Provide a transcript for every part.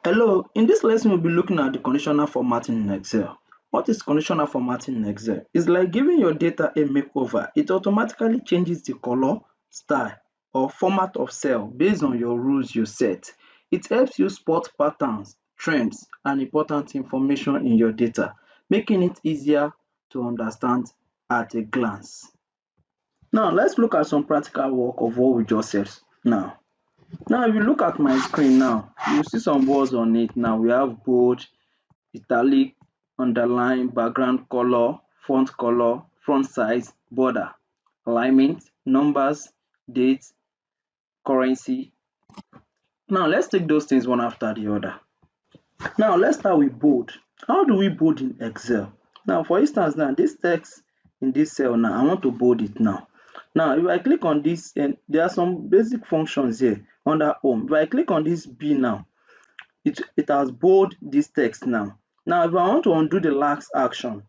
Hello, in this lesson we'll be looking at the conditional formatting in Excel. What is conditional formatting in Excel? It's like giving your data a makeover. It automatically changes the color, style, or format of cell based on your rules you set. It helps you spot patterns, trends, and important information in your data, making it easier to understand at a glance. Now, let's look at some practical work of what we just said now. Now, if you look at my screen now, you see some words on it now. We have bold, italic, underline, background color, font size, border, alignment, numbers, date, currency. Now, let's take those things one after the other. Now, let's start with bold. How do we bold in Excel? Now, for instance, now this text in this cell now, I want to bold it now. Now, if I click on this, and there are some basic functions here under home. If I click on this B now, it has bold this text now. Now, if I want to undo the last action,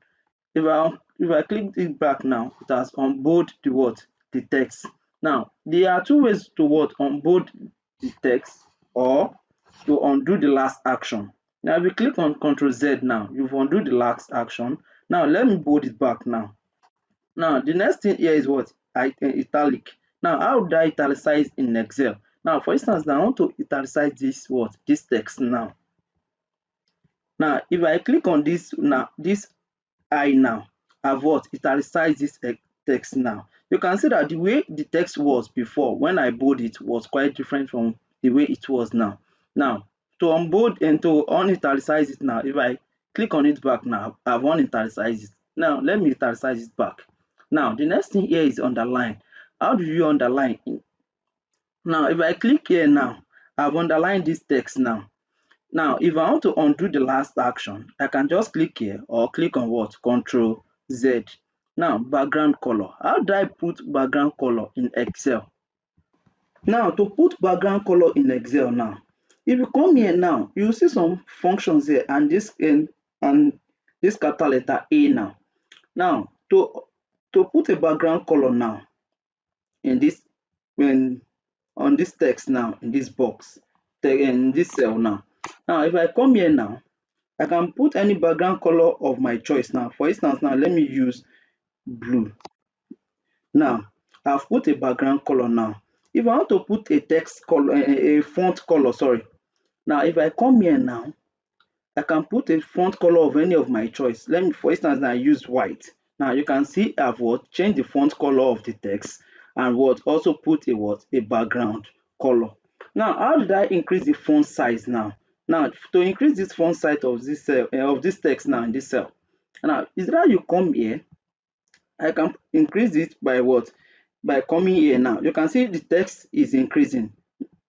if I click it back now, it has unbold the what? The text. Now, there are two ways to what? Unbold the text or to undo the last action. Now, if you click on Ctrl Z now, you've undo the last action. Now, let me bold it back now. Now, the next thing here is what? Italic. Now, how do I italicize in Excel? Now, for instance, now I want to italicize this what? This text now. Now, if I click on this now, this I now, I've what? Italicized this text now. You can see that the way the text was before when I bold it was quite different from the way it was now. Now, to unbold and to unitalicize it now, if I click on it back now, I've unitalicized it. Now, let me italicize it back. Now, the next thing here is underline. How do you underline? Now, if I click here now, I've underlined this text now. Now, if I want to undo the last action, I can just click here or click on what? Ctrl Z. Now, background color. How do I put background color in Excel? Now, to put background color in Excel now, if you come here now, you see some functions here and this capital letter A now. Now, to put a background color now in this on this text now in this box in this cell now. Now, if I come here now, I can put any background color of my choice now. For instance, now let me use blue. Now, I've put a background color now. If I want to put a text color, a font color, sorry. Now, if I come here now, I can put a font color of any of my choice. Let me, for instance, now I use white. Now, you can see I've what? Changed the font color of the text and what? Also put a what? A background color. Now, how did I increase the font size now? Now, to increase this font size of this cell, of this text now in this cell. Now, is that you come here, I can increase it by what? By coming here now. You can see the text is increasing.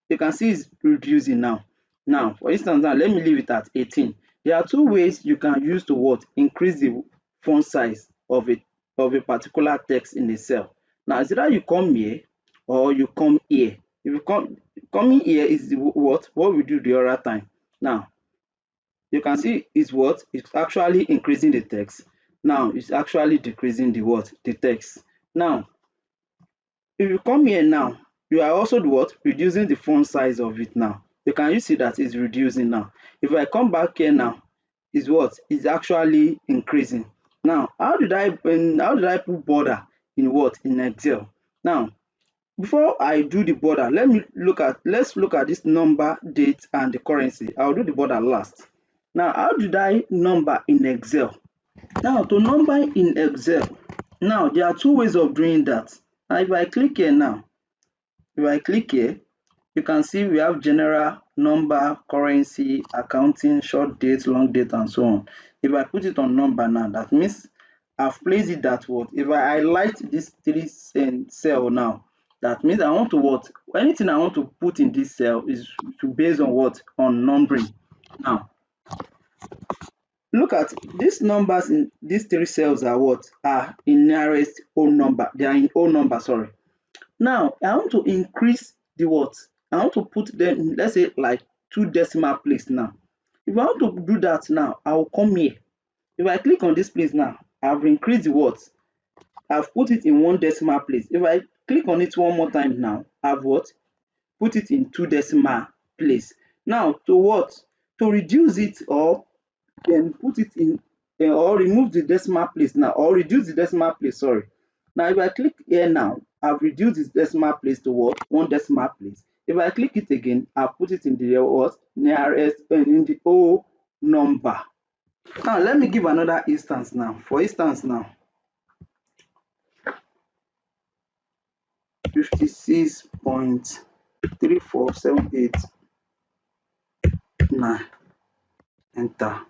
You can see it's reducing now. Now, for instance, now let me leave it at 18. There are two ways you can use to what? Increase the font size of a particular text in a cell. Now, is either you come here or you come here. If you coming here is what we do the other time. Now, you can see is what? It's actually increasing the text. Now, it's actually decreasing the what? The text. Now, if you come here now, you are also what? Reducing the font size of it now. You can see that it's reducing now. If I come back here now, is what? It's actually increasing. Now, how did I put border in what? In Excel. Now, before I do the border, let's look at this number, date, and the currency. I'll do the border last. Now, how did I number in Excel? Now, to number in Excel, now there are two ways of doing that. Now, if I click here now, you can see we have general, number, currency, accounting, short date, long date, and so on. If I put it on number now, that means I've placed it that what? If I highlight this three cell now, that means I want to what? Anything I want to put in this cell is based on what? On numbering. Now, look at these numbers in these three cells are what? Are in nearest whole number. They are in whole number, sorry. Now, I want to increase the what? I want to put them in, let's say, like 2 decimal place now. If I want to do that now, I will come here. If I click on this place now, I've increased the what? I've put it in 1 decimal place. If I click on it one more time now, I've what? Put it in 2 decimal place. Now, to what? to reduce it or then put it in or remove the decimal place now, or reduce the decimal place, sorry. Now if I click here now, I've reduced this decimal place to what? One decimal place. If I click it again, I'll put it in the what? Nearest in the whole number. Now let me give another instance now. For instance now, 56.34789, enter.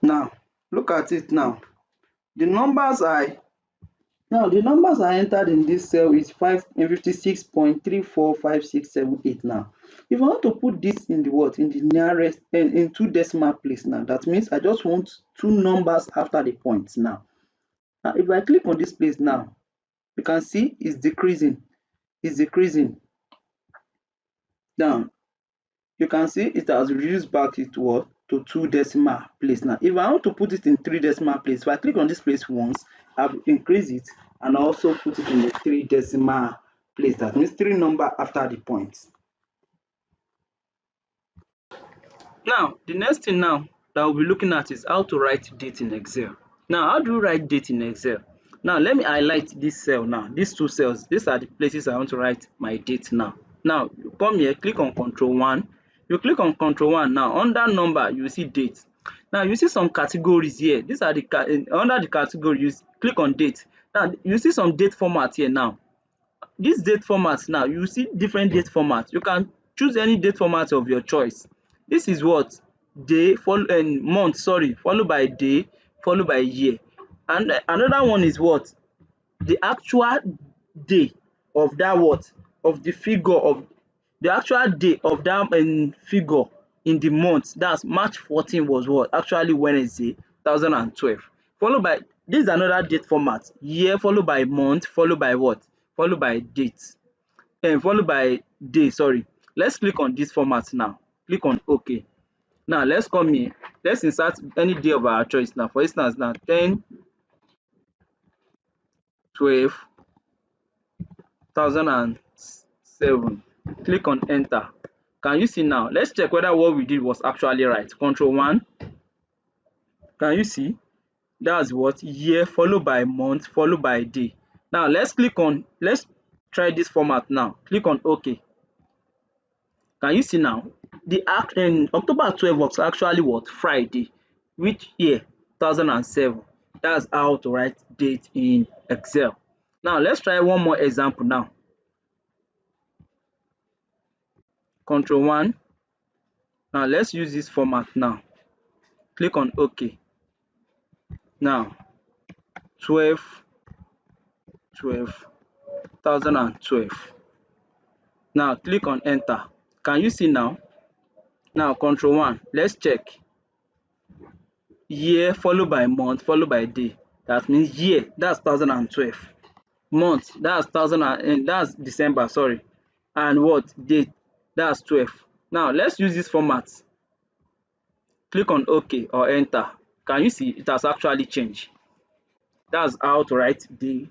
Now look at it now. The numbers I entered in this cell is 56.345678 now. If I want to put this in the what? In the nearest in two decimal place now, that means I just want two numbers after the points now. Now if I click on this place now, you can see it's decreasing. It's decreasing. Now you can see it has reduced back to what? To two decimal place now. If I want to put it in three decimal place, if I click on this place once, I've increased it and also put it in the three decimal place. That means three number after the points. Now the next thing now that we'll be looking at is how to write date in Excel. Now how do you write date in Excel? Now let me highlight this cell now, these two cells. These are the places I want to write my date now. Now you come here, click on Control 1. You click on Control 1 now, under number you will see date. Now you see some categories here. These are the under the category you click on date. Now you see some date format here now. This date format now, you see different date formats. You can choose any date format of your choice. This is what? Day month, sorry, followed by day, followed by year. And another one is what? The actual day of that what? Of the figure of the actual day of that figure in the month. That's March 14 was what? Actually Wednesday 2012. Followed by this is another date format. Year followed by month, followed by what? Followed by date. Followed by day, sorry. Let's click on this format now. Click on OK. Now let's come here. Let's insert any day of our choice now. For instance now 10 12 2007. Click on enter. Can you see now? Let's check whether what we did was actually right. Control 1. Can you see? That's what? Year followed by month followed by day. Now let's try this format now. Click on OK. Can you see now? The October 12 was actually what? Friday. Which year? 2007. That's how to write date in Excel. Now let's try one more example now. Control 1. Now let's use this format now. Click on OK. Now 12/12/2012. Now click on enter. Can you see now? Now Control 1. Let's check. Year followed by month followed by day. That means year, that's 2012. Month, that's that's December, sorry. And what? Date, that's 12. Now let's use this format. Click on OK or enter. Can you see it has actually changed? That's how to write the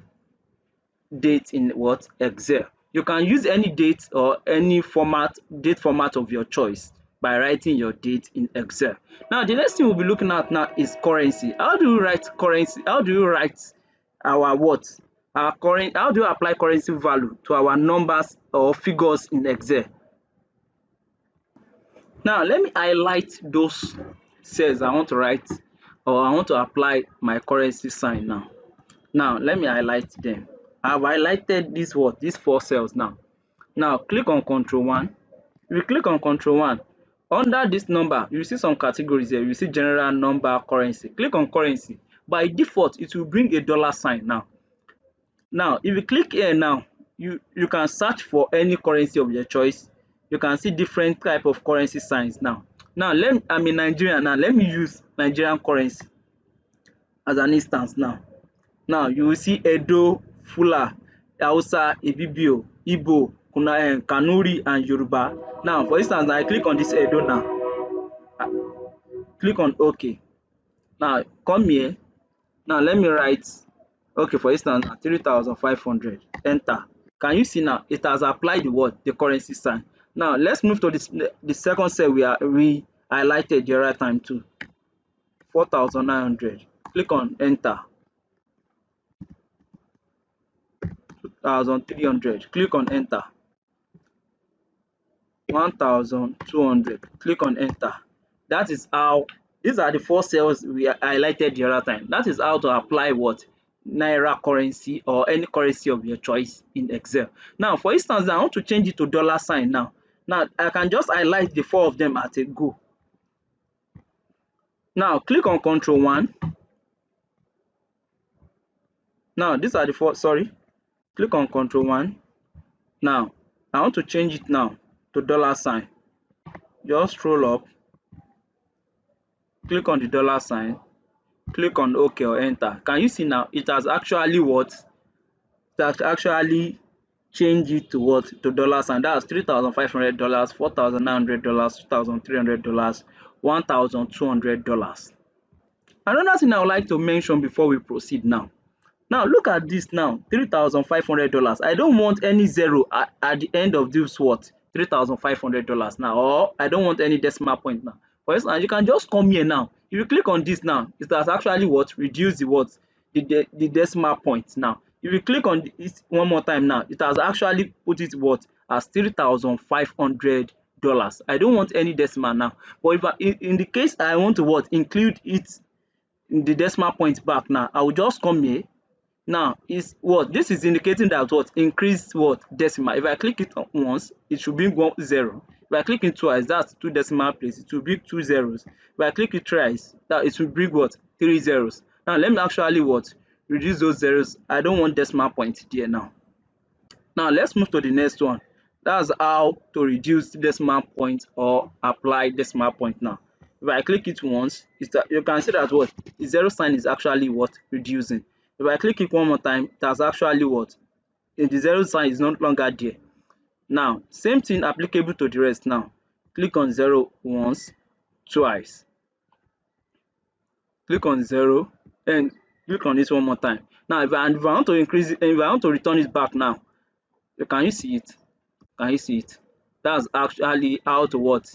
date in what? Excel. You can use any date or any date format of your choice by writing your date in Excel. Now the next thing we'll be looking at now is currency. How do you write currency? How do you write our what? Our current, how do you apply currency value to our numbers or figures in Excel? Now let me highlight those cells I want to write or I want to apply my currency sign now. Now let me highlight them. I've highlighted these what? These four cells now. Now click on Control 1. If you click on Control 1, under this number, you see some categories here. You see general, number, currency. Click on currency. By default, it will bring a dollar sign now. Now, if you click here now, you can search for any currency of your choice. You can see different type of currency signs now. Now, I'm in Nigeria now. Let me use Nigerian currency as an instance now. Now, you will see Edo, Fula, Hausa, Ibibio, Igbo, Kanuri, and Yoruba. Now, for instance, I click on this Edo now. Click on OK. Now, come here. Now, let me write, okay, for instance, 3,500. Enter. Can you see now? It has applied the what? The currency sign. Now let's move to this the second cell we highlighted the other time too. 4,900. Click on enter. 2,300. Click on enter. 1,200. Click on enter. That is how, these are the four cells we highlighted the other time. That is how to apply what? Naira currency or any currency of your choice in Excel. Now, for instance, I want to change it to dollar sign now. Now, I can just highlight the four of them at a go. Now, click on Control 1. Now, these are the four, sorry. Click on Control 1. Now, I want to change it now to dollar sign. Just scroll up. Click on the dollar sign. Click on OK or enter. Can you see now? It has actually what? It has actually changed it to what? To dollar sign. That's $3,500, $4,900, $2,300, $1,200. Another thing I would like to mention before we proceed now. Now look at this now, $3,500. I don't want any zero at the end of this what? $3,500 now, or I don't want any decimal point now. For instance, you can just come here now. If you click on this now, it has actually what? Reduce the what? The decimal point now. If you click on it one more time now, it has actually put it what? As $3,500. I don't want any decimal now. But if in the case I want to what? Include it in the decimal point back now, I will just come here. Now is what? This is indicating that what? Increase what? Decimal. If I click it once, it should bring 0. If I click it twice, that's 2 decimal places. It will bring 2 zeros. If I click it thrice, that it will bring what? 3 zeros. Now let me actually what? Reduce those zeros. I don't want decimal point there now. Now let's move to the next one. That's how to reduce decimal point or apply decimal point now. If I click it once, you can see that what? The zero sign is actually what? Reducing. If I click it one more time, it has actually what? The zero sign is no longer there. Now, same thing applicable to the rest now. Click on 0 once, twice. Click on 0 and click on this one more time. Now, if I want to increase it, if I want to return it back now, can you see it? Can you see it? That's actually how to what?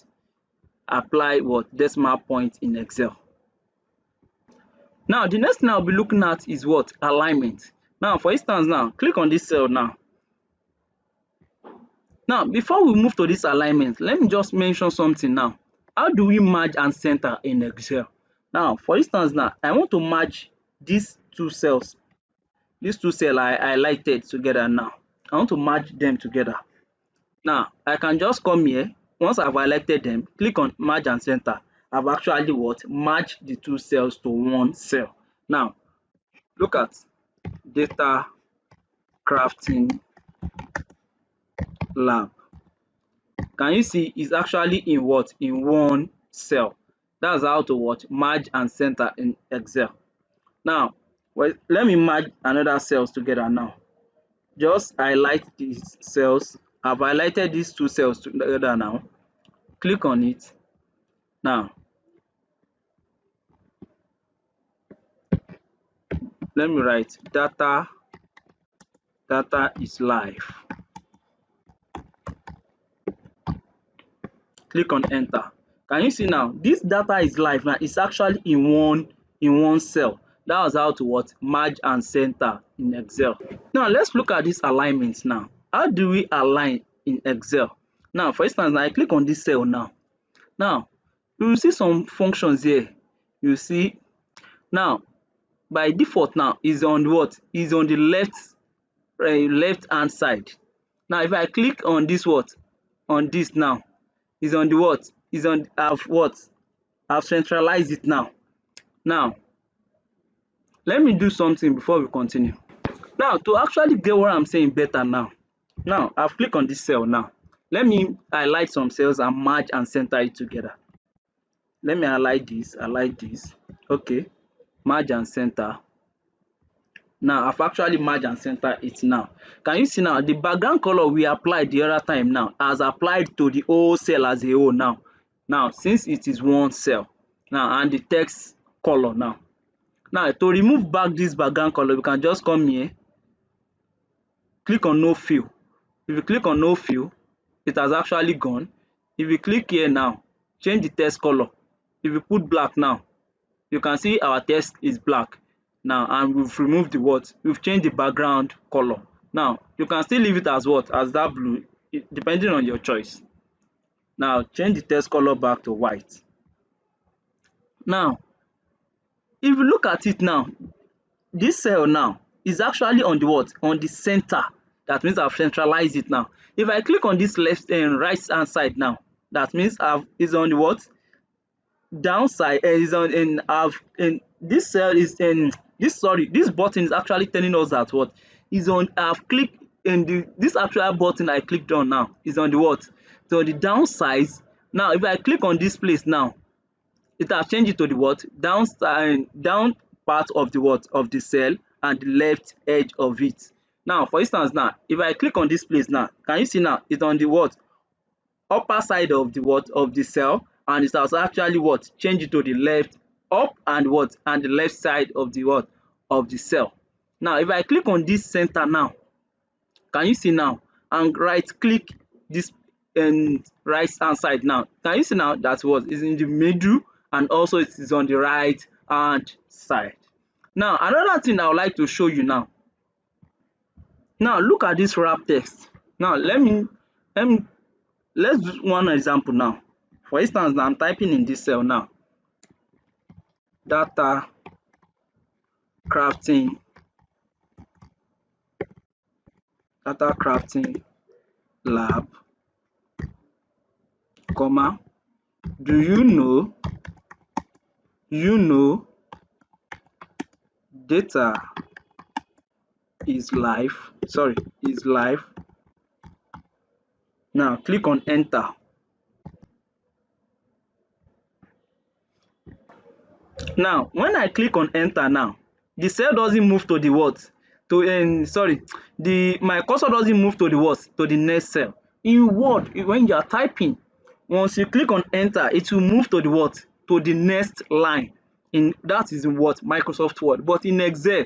Apply what? Decimal point in Excel. Now, the next thing I'll be looking at is what? Alignment. Now, for instance, now, click on this cell now. Now, before we move to this alignment, let me just mention something now. How do we merge and center in Excel? Now, for instance, now, I want to merge these two cells. These two cells I highlighted together now. I want to merge them together. Now, I can just come here. Once I've highlighted them, click on merge and center. I've actually what? Merged the two cells to one cell. Now, look at data crafting lab. Can you see it's actually in what? In one cell. That's how to what? Merge and center in Excel. Now, well, let me merge another cells together now. Just highlight these cells. I've highlighted these two cells together now. Click on it. Now, let me write data is live. Click on enter. Can you see now? This data is live now. It's actually in one cell. That was how to what? Merge and center in Excel. Now let's look at this alignment now. How do we align in Excel? Now, for instance, I click on this cell now. Now, you will see some functions here. You see now by default now is on what? Is on the left hand side. Now, if I click on this what? On this now, is on the what? Is on I've centralized it now. Now, let me do something before we continue. Now, to actually get what I'm saying better now, I've clicked on this cell now. Let me highlight some cells and merge and center it together. Let me highlight this, okay, merge and center. Now, I've actually merged and center it now. Can you see now, the background color we applied the other time now has applied to the whole cell as a whole now. Now, since it is one cell, now, and the text color now. Now, to remove back this background color, we can just come here, click on no fill. If you click on no fill, it has actually gone. If you click here now, change the text color. If you put black now, you can see our text is black now, and we've removed the what? We've changed the background color. Now you can still leave it as what? As that blue, depending on your choice. Now change the text color back to white. Now if you look at it now, this cell now is actually on the what? On the center. That means I've centralized it now. If I click on this left and right hand side now, that means is on the what? Downside, is on in I've in this cell is in this, sorry, this button is actually telling us that what is on. I've clicked in this actual button I clicked on now is on the what? So the downside. Now if I click on this place now, it has changed it to the what? Downside, down part of the what? Of the cell, and the left edge of it. Now for instance now, if I click on this place now, can you see now it's on the what? Upper side of the what? Of the cell, and it has actually what? Change it to the left up, and what? And the left side of the what? Of the cell. Now if I click on this center now, can you see now, and right click this right hand side now, can you see now that what is in the middle, and also it is on the right hand side. Now another thing I would like to show you now. Now look at this wrap text. Now let me let's do one example now. For instance now, I'm typing in this cell now, data crafting lab, comma, do you know data is live, sorry, is live. Now click on enter. Now when I click on enter now, the cell doesn't move to the what? To sorry, my cursor doesn't move to the what? To the next cell. In Word, when you are typing, once you click on enter, it will move to the what? To the next line. In that is in what? Microsoft Word. But in Excel,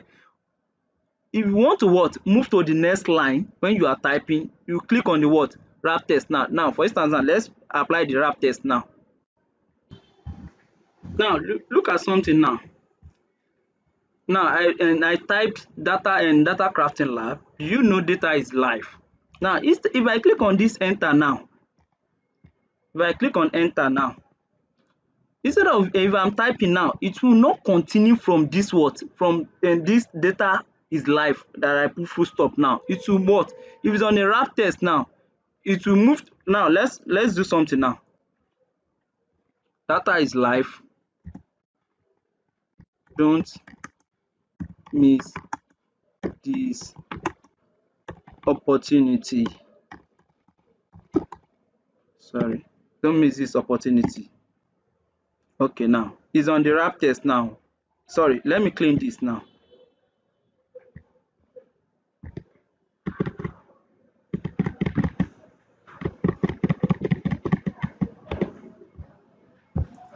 if you want to what? Move to the next line when you are typing, you click on the what? Wrap text now. Now for instance now, let's apply the wrap text now. Now look at something now. Now I typed data and data crafting lab. Do you know data is live? Now if I click on this enter now, if I click on enter now, instead of if I'm typing now, it will not continue from this what? From this data is live that I put full stop now. It will what? If it's on a wrap text now, it will move. Now let's do something now. Data is live. Don't miss this opportunity. Sorry, don't miss this opportunity. Okay, now it's on the wrap test now. Sorry, let me clean this now.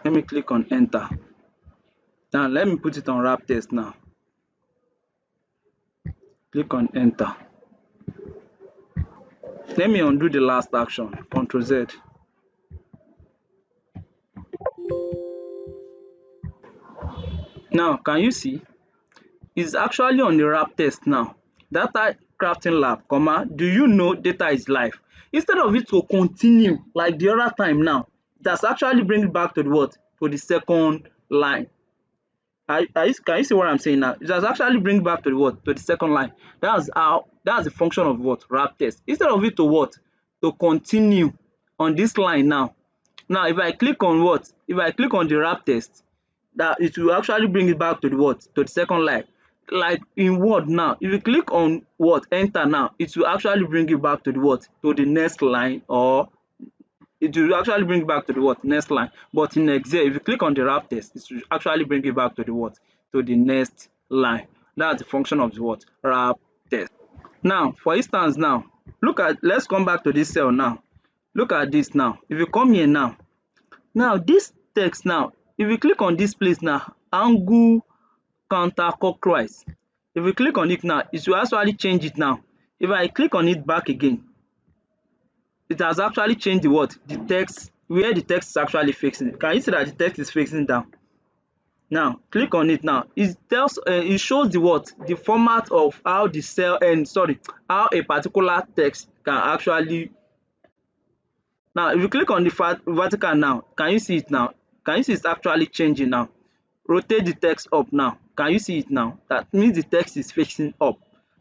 Let me click on enter. Now let me put it on wrap test now. Click on enter. Let me undo the last action. Ctrl Z. Now can you see? It's actually on the wrap test now. Data crafting lab, comma, do you know data is live? Instead of it to continue like the other time now, that's actually bring it back to the what? To the second line. Can you see what I'm saying now? It does actually bring back to the what? To the second line. That's the function of what? Wrap test. Instead of it to what? To continue on this line now. Now if I click on what? If I click on the wrap test, that it will actually bring it back to the what? To the second line. Like in Word now, if you click on what? Enter now, it will actually bring you back to the what? To the next line, or it will actually bring back to the what? Next line. But in Excel, if you click on the wrap test, it will actually bring you back to the what? To the next line. That's the function of the what? Wrap test. Now for instance now, let's come back to this cell now. Look at this now. If you come here now, this text now, if you click on this place now, angle counterclockwise, if you click on it now, it will actually change it now. If I click on it back again, it has actually changed the what? The text, where the text is actually facing. Can you see that the text is facing down? Now click on it now. It tells it shows the what? The format of how the cell and how a particular text can actually. Now if you click on the vertical now, can you see it now? Can you see it's actually changing now? Rotate the text up now. Can you see it now? That means the text is facing up.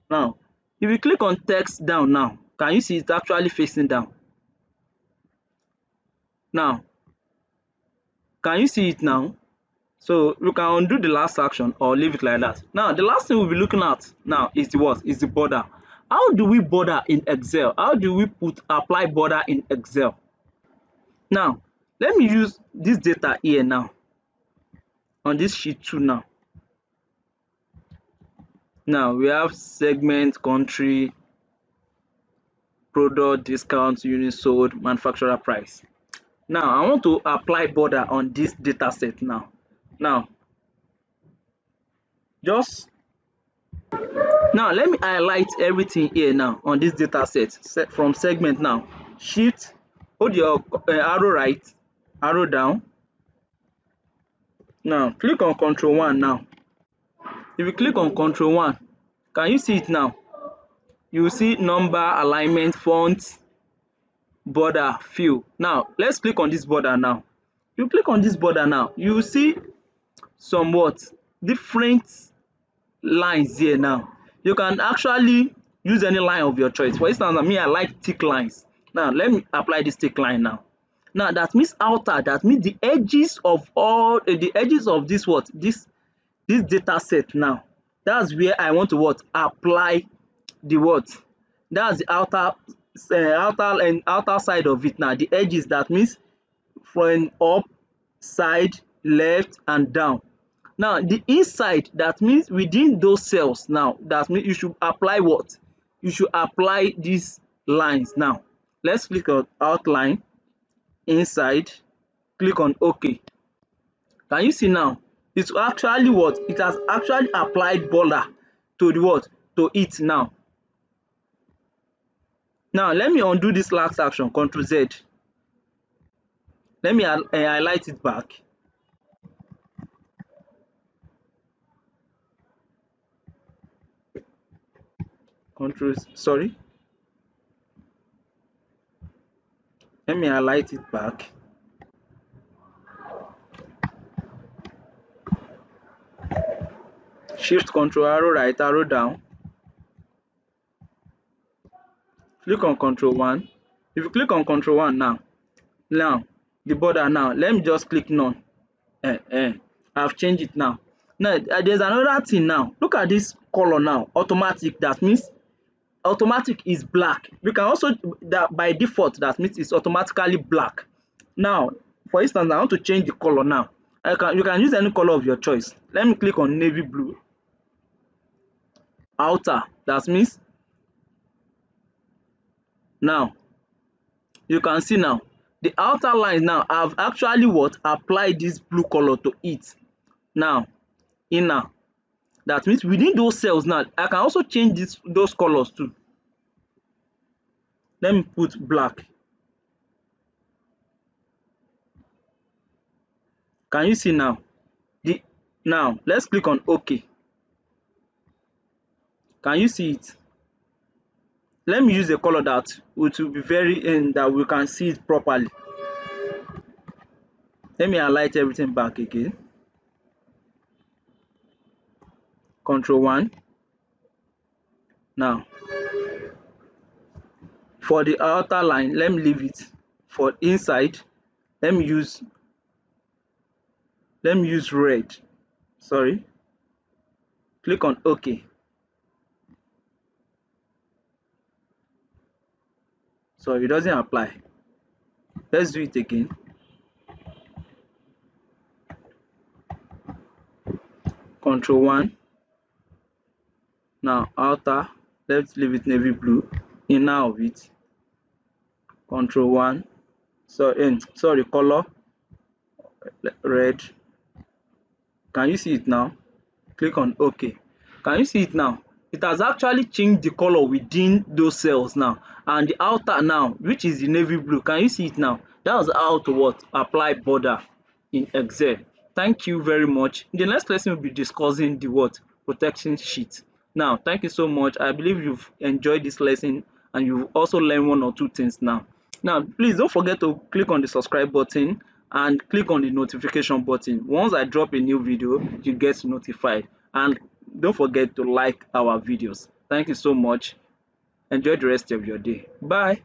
Now if you click on text down now, can you see it's actually facing down? Now can you see it now? So you can undo the last action or leave it like that. Now the last thing we'll be looking at now is the what? Is the border. How do we border in Excel? How do we apply border in Excel? Now let me use this data here now on this sheet 2 now. Now we have segment, country, product, discount, unit sold, manufacturer price. Now I want to apply border on this data set now. Now let me highlight everything here now on this data set from segment now. Shift, hold your arrow right, arrow down. Now click on Control 1 now. If you click on Control 1, can you see it now? You will see number, alignment, font, border, fill. Now let's click on this border now. You click on this border now, you will see some what? Different lines here now. You can actually use any line of your choice. For instance, I like thick lines. Now let me apply this thick line now. Now that means outer, that means the edges of all the edges of this what? This data set now. That's where I want to what? Apply the what? That's the outer side of it now. The edges, that means from up, side, left and down. Now the inside, that means within those cells now, that means you should apply what? You should apply these lines now. Let's click on outline, inside, click on OK. Can you see now? It's actually what? It has actually applied border to the what? To it now. Now let me undo this last action, Ctrl Z. Let me highlight it back. Sorry. Let me highlight it back. Shift Control arrow right, arrow down. Click on Control 1. If you click on Control 1 now the border now, let me just click none. I've changed it now. Now there's another thing now. Look at this color now, automatic. That means automatic is black. We can also, that by default, that means it's automatically black. Now for instance, I want to change the color now. You can use any color of your choice. Let me click on navy blue. Outer, that means now you can see now the outer line now I've actually what? Applied this blue color to it. Now inner, that means within those cells now I can also change those colors too. Let me put black. Can you see now? Now let's click on OK. Can you see it? Let me use a color that will be very that we can see it properly. Let me highlight everything back again. Control 1. Now for the outer line, let me leave it. For inside, let me use red. Sorry. Click on OK. So it doesn't apply. Let's do it again. Control 1. Now outer, let's leave it navy blue. Inner of it, Control 1. Sorry, color red. Can you see it now? Click on OK. Can you see it now? it has actually changed the color within those cells now, and the outer now, which is the navy blue, can you see it now? That's how to what? Apply border in Excel. Thank you very much. In the next lesson we'll be discussing the what? Protection sheet. Now, thank you so much. I believe you've enjoyed this lesson and you've also learned one or two things now. Now, please don't forget to click on the subscribe button and click on the notification button. Once I drop a new video, you get notified. And don't forget to like our videos. Thank you so much. Enjoy the rest of your day. Bye.